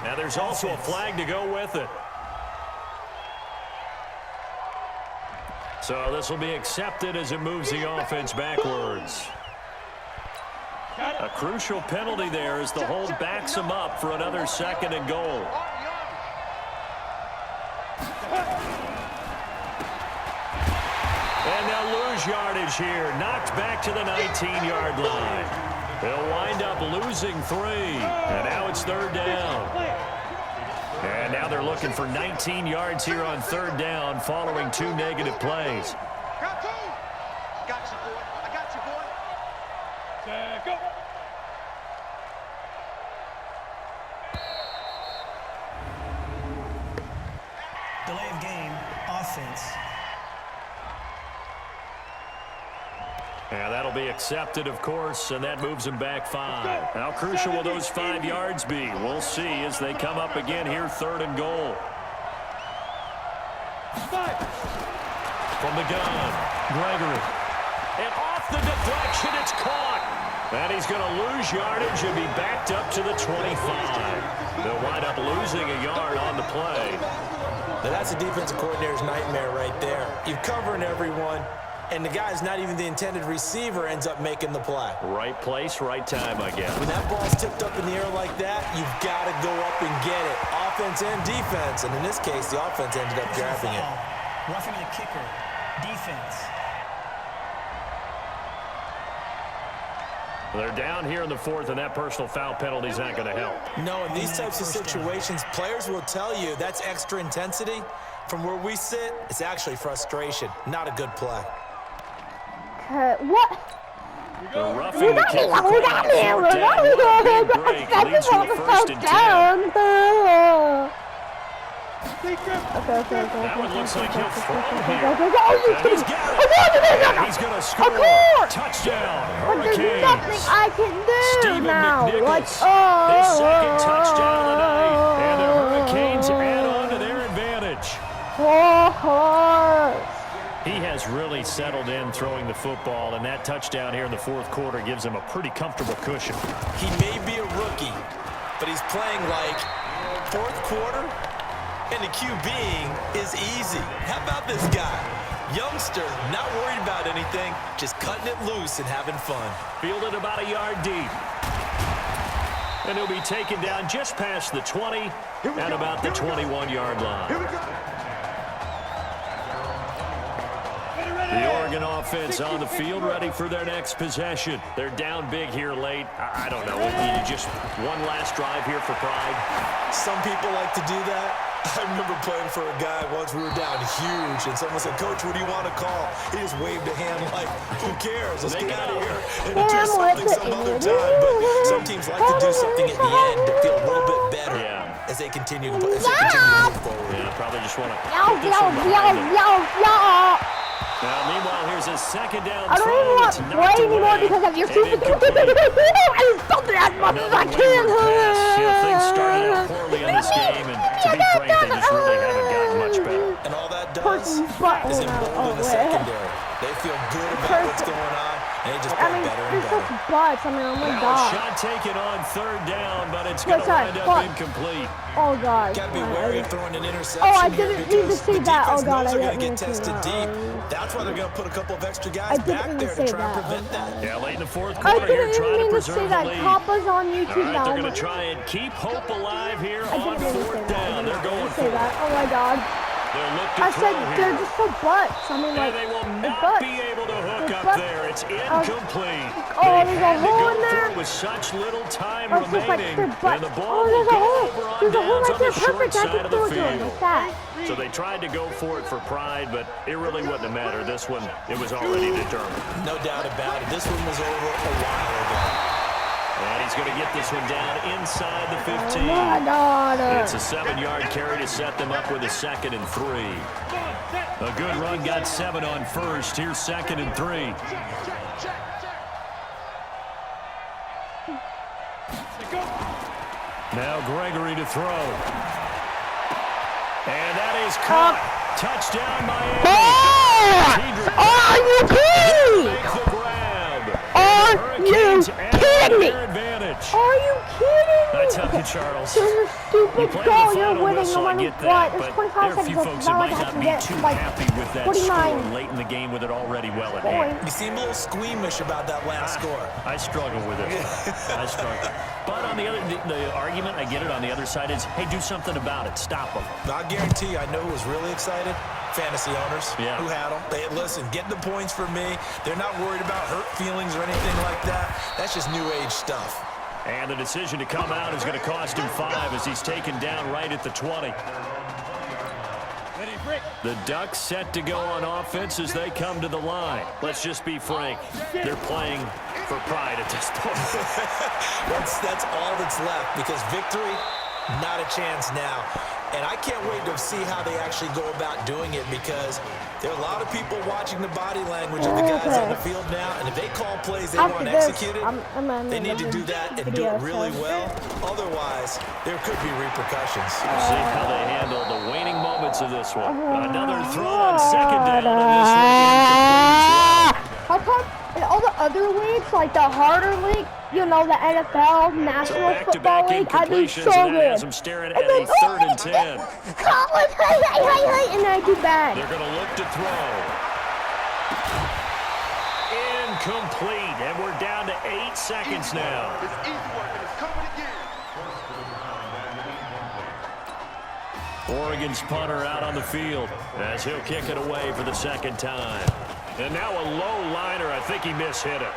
Now there's also a flag to go with it. So this will be accepted as it moves the offense backwards. A crucial penalty there as the hold backs him up for another 2nd and goal. And they'll lose yardage here. Knocked back to the 19-yard line. They'll wind up losing 3. And now it's 3rd down. And now they're looking for 19 yards here on third down following 2 negative plays. Got you, boy. I got you, boy. Go. Delay of game, offense. And that'll be accepted, of course, and that moves them back 5. How crucial will those 5 yards be? We'll see as they come up again here, 3rd and goal. From the gun, Gregory. And off the deflection, it's caught. And he's going to lose yardage and be backed up to the 25. They'll wind up losing a yard on the play. Now that's a defensive coordinator's nightmare right there. You're covering everyone, and the guy's not even the intended receiver ends up making the play. Right place, right time, I guess. When that ball's tipped up in the air like that, you've got to go up and get it. Offense and defense, and in this case, the offense ended up grabbing it. Roughing the kicker, defense. They're down here in the 4th, and that personal foul penalty is not going to help. No, in these types of situations, players will tell you that's extra intensity. From where we sit, it's actually frustration. Not a good play. What? They're roughing the kick. Big break leads to a 1st and 10. Okay. That one looks like he'll throw here. And he's got it. And he's going to score. Touchdown, Hurricanes. There's nothing I can do Stephen now. McNichols, his 2nd touchdown of the night. And the Hurricanes add on to their advantage. He has really settled in throwing the football, and that touchdown here in the 4th quarter gives him a pretty comfortable cushion. He may be a rookie, but he's playing like 4th quarter. And the QBing is easy. How about this guy? Youngster, not worried about anything, just cutting it loose and having fun. Fielded about a yard deep. And he'll be taken down just past the 20 and about the 21-yard line. The Oregon offense on the field, ready for their next possession. They're down big here late. I don't know. Just one last drive here for pride. Some people like to do that. I remember playing for a guy once. We were down huge, and someone said, "Coach, what do you want to call?" He just waved a hand like, "Who cares? Let's get out of here and do something some other time." But some teams like to do something at the end to feel a little bit better as they continue to move forward. Yeah, probably just want to put this one behind them. Now, meanwhile, here's a 2nd down I don't even want to play anymore because of your stupid. I stop it as much as I can. Things started out poorly in this game, and to be frank, they just really haven't gotten much better. And all that does is embolden the secondary. They feel good about what's going on, and they just play better and better. Butts. I mean, oh my God. Shot taken on 3rd down, but it's going to wind up incomplete. Oh God. Got to be wary of throwing an interception. Oh, I didn't need to see that. Oh God, I didn't need to see that. Deep. That's why they're going to put a couple of extra guys back there to try and prevent that. Yeah, late in the 4th quarter here, trying to preserve the lead. Papa's on YouTube now. They're going to try and keep hope alive here on 4th down. They're going for it. Oh my God. I said they're just so butts. I mean, like, they will not be able to hook up there. It's incomplete. Oh, there's a hole in there. With such little time It's just like remaining, their and the butts. ball Oh, will there's a go hole. over on There's a hole downs right on there. the short Perfect. I side can of the throw it to him field. like that. So they tried to go for it for pride, but it really wouldn't have mattered. This one, it was already determined. No doubt about it. This one was over a while ago. And he's going to get this one down inside the 15. Oh my God. It's a 7-yard carry to set them up with a 2nd and 3. A good run got 7 on 1st. Here's 2nd and 3. Now Gregory to throw. And that is caught. Touchdown, Miami. Are you kidding me? Make the grab. Are you kidding me? Are you kidding me? I tell you, Charles. This is a stupid goal. You're winning no matter what. But It's 25 there are a seconds few left. folks Now that I might have not to be get too like happy with that 49. score late in the game with it already well at hand. You seem a little squeamish about that last score. I struggle with it. I struggle. But on the other, the argument, I get it, on the other side is, hey, do something about it. Stop them. I guarantee you, I know who was really excited. Fantasy owners who had them. They listen, get the points for me. They're not worried about hurt feelings or anything like that. That's just new age stuff. And the decision to come out is going to cost him 5 as he's taken down right at the 20. The Ducks set to go on offense as they come to the line. Let's just be frank. They're playing for pride at this point. That's all that's left, because victory, not a chance now. And I can't wait to see how they actually go about doing it, because there are a lot of people watching the body language of the guys on the field now, and if they call plays they want executed, they need to do that and do it really well. Otherwise, there could be repercussions. We'll see how they handle the waning moments of this one. Another throw on second down, and this one incomplete. How come in all the other leagues, like the harder league, you know, the NFL, National Football League, I do so good. Has them staring at a 3rd and 10. And I do bad. They're going to look to throw. Incomplete, and we're down to 8 seconds now. It's easy work, and it's coming again. Oregon's punter out on the field as he'll kick it away for the second time. And now a low liner. I think he mishit it.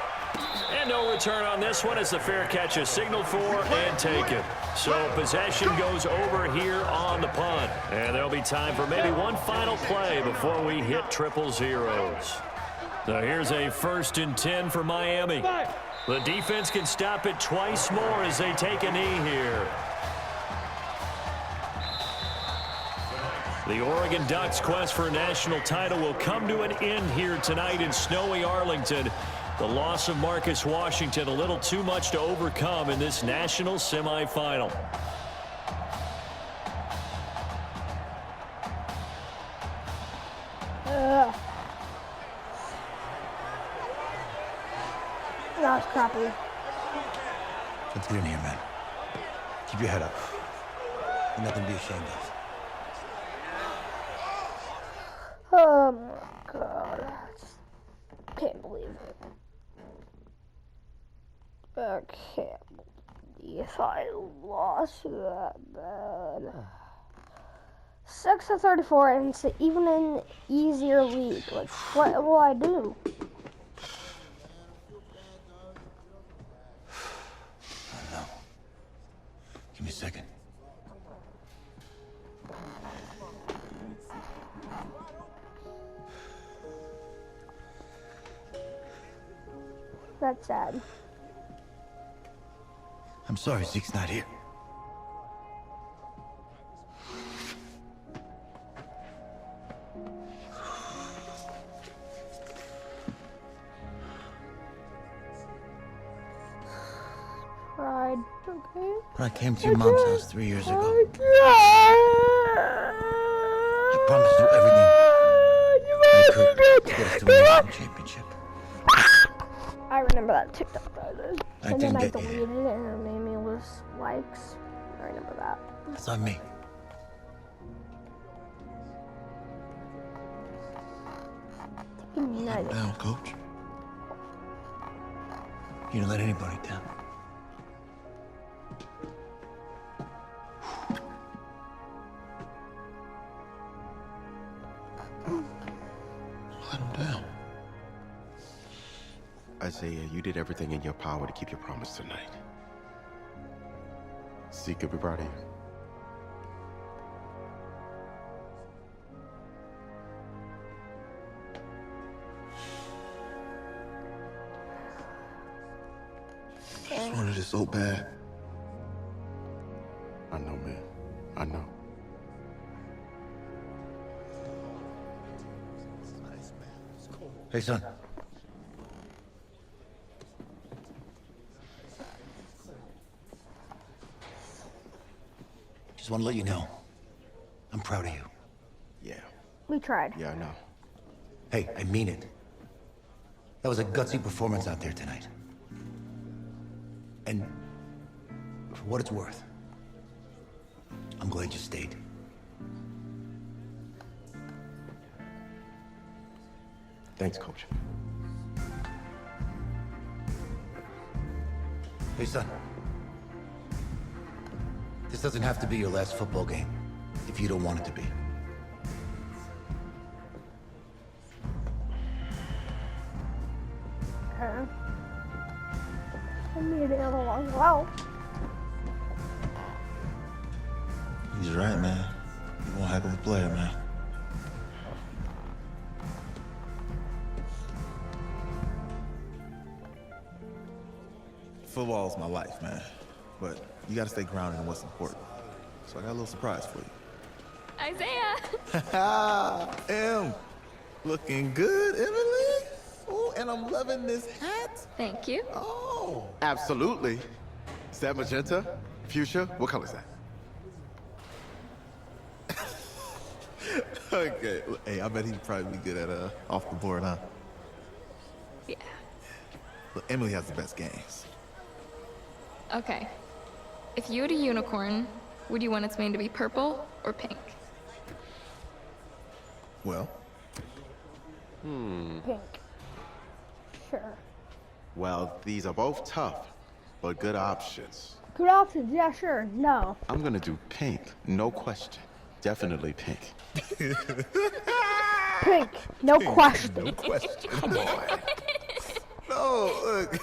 And no return on this one as the fair catch is signaled for and taken. So possession goes over here on the punt. And there'll be time for maybe one final play before we hit triple zeros. So here's a 1st and 10 for Miami. The defense can stop it twice more as they take a knee here. The Oregon Ducks' quest for a national title will come to an end here tonight in snowy Arlington. The loss of Marcus Washington, a little too much to overcome in this national semifinal. That was crappy. Let's get in here, man. Keep your head up. There's nothing to be ashamed of. Oh my God. Can't believe it. I can't believe I lost that bad. 6-34, and it's even an easier league. Like, what will I do? No. Give me a second. That's sad. I'm sorry Zeke's not here. Pride, okay? I came to your mom's house 3 years ago. I promised you everything I could to get us to a national championship. I remember that TikTok that I did. I And then didn't I get you. deleted it and it made me lose likes. I remember that. That's on me. United. Down, coach. You don't let anybody down. Let him down. Isaiah, you did everything in your power to keep your promise tonight. Zeke could be proud of you. I just wanted it so bad. I know, man. I know. Hey, son. Just want to let you know, I'm proud of you. Yeah. We tried. Yeah, I know. Hey, I mean it. That was a gutsy performance out there tonight. And for what it's worth, I'm glad you stayed. Thanks, Coach. Hey, son. This doesn't have to be your last football game if you don't want it to be. I'm hitting it along well. He's right, man. He's one heck of a player, man. Football is my life, man. But you gotta stay grounded in what's important. So I got a little surprise for you. Isaiah! Em, looking good, Emily. Oh, and I'm loving this hat. Thank you. Oh. Absolutely. Is that magenta? Fuchsia? What color is that? Okay. Hey, I bet he'd probably be good at off the board, huh? Yeah. Look, Emily has the best games. Okay. If you had a unicorn, would you want its mane to be purple or pink? Well. Pink. Sure. Well, these are both tough, but good options. Good options, yeah, sure. No. I'm gonna do pink, no question. Definitely pink. Pink, no question. No question. Come on. No, look.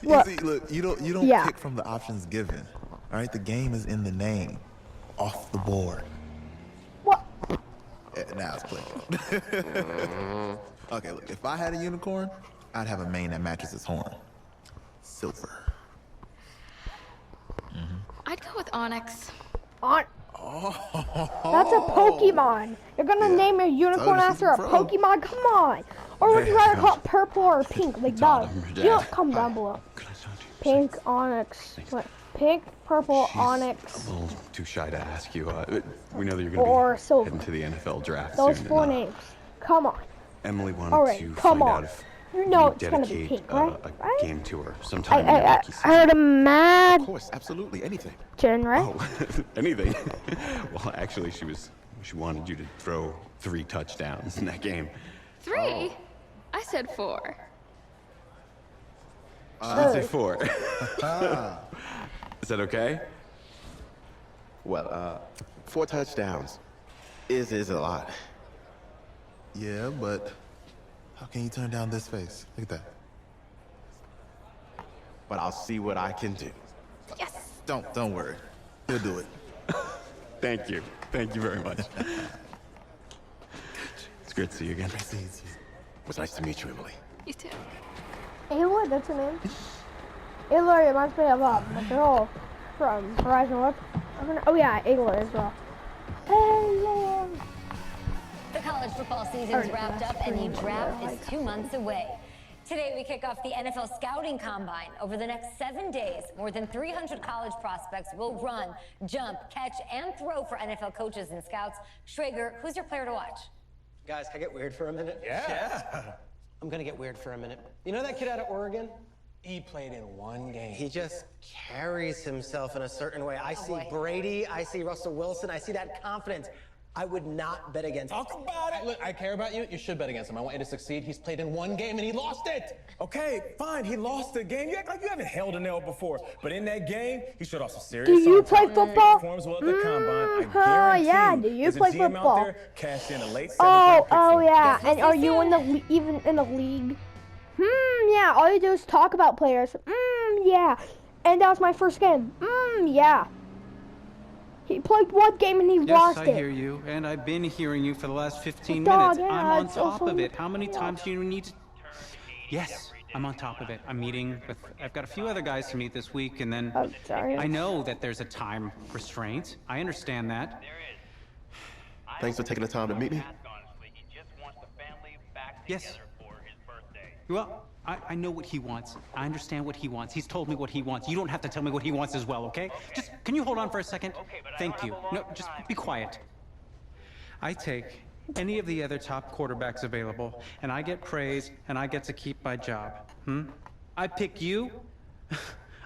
What? See, look, you don't Yeah. pick from the options given. All right, the game is in the name. Off the board. What? Now it's clicking. Okay, look, if I had a unicorn, I'd have a mane that matches its horn. Silver. I'd go with onyx. That's a Pokemon. You're gonna name your unicorn she's after a pro. Pokemon? Come on. Or would you rather call it purple or pink? Like that. You come down below. Pink, onyx. What? Pink, purple, onyx, A little too shy to ask you. We know that you're going or to be silver. heading to the NFL draft Those soon. four and, names. Come on. Emily wanted All right, to come find on. out if You know you it's gonna be dedicate pink, right? a Right? game to her sometime in your I rookie season. heard a mad Of course, absolutely, anything. right? Oh, anything. Well, actually, she wanted you to throw 3 touchdowns in that game. 3? I said 4. I'd say 4. Is that okay? Well, 4 touchdowns is a lot. Yeah, but how can you turn down this face? Look at that. But I'll see what I can do. Yes. Don't worry. He'll do it. Thank you. Thank you very much. It's great to see you again. It was nice to meet you, Emily. You too. Aloy, that's her name. Aloy reminds me of the girl from Horizon World. Oh yeah, Aloy as well. Aloy. The college football season's wrapped up and the draft is 2 months away. Today we kick off the NFL Scouting Combine. Over the next 7 days, more than 300 college prospects will run, jump, catch, and throw for NFL coaches and scouts. Schrager, who's your player to watch? Guys, can I get weird for a minute? Yeah. I'm gonna get weird for a minute. You know that kid out of Oregon? He played in 1 game. He just carries himself in a certain way. I see boy. Brady, I see Russell Wilson, I see that confidence. I would not bet against him. Talk about it. Look, I care about you. You should bet against him. I want you to succeed. He's played in 1 game and he lost it. Okay, fine, he lost the game. You act like you haven't held a nail before. But in that game, he showed off some serious Do you arm play talent. football? He performs well at the combine. Oh I guarantee yeah, do you there's a play GM out football? there cashed in a late Oh yeah. Guess what And are he you in the even in the league? Yeah. All you do is talk about players. Yeah. And that was my first game. Yeah. He played 1 game and he lost I it. hear you, and I've been hearing you for the last 15 Dog, minutes. yeah, I'm on it's top also- of it. How many times do you need to... Yes, I'm on top of it. I'm meeting with... I've got a few other guys to meet this week, and then... Oh, sorry. I know that there's a time restraint. I understand that. Thanks for taking the time to meet me. Yes. Well, I know what he wants. I understand what he wants. He's told me what he wants. You don't have to tell me what he wants as well, okay? Just, can you hold on for a second? Thank you. No, just be quiet. I take any of the other top quarterbacks available, and I get praise, and I get to keep my job. I pick you,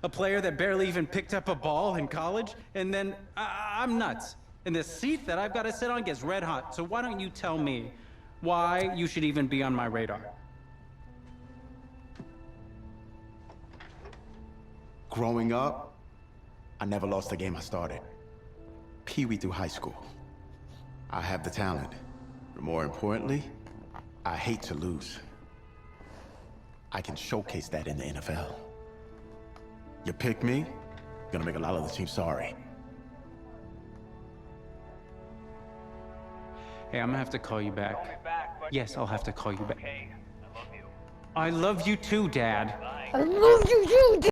a player that barely even picked up a ball in college, and then I'm nuts. And the seat that I've got to sit on gets red hot. So why don't you tell me why you should even be on my radar? Growing up, I never lost a game I started. Pee-wee through high school. I have the talent. But more importantly, I hate to lose. I can showcase that in the NFL. You pick me, gonna make a lot of the team sorry. Hey, I'm gonna have to call you back. Yes, I'll have to call you back. I love you too, Dad. I love you too,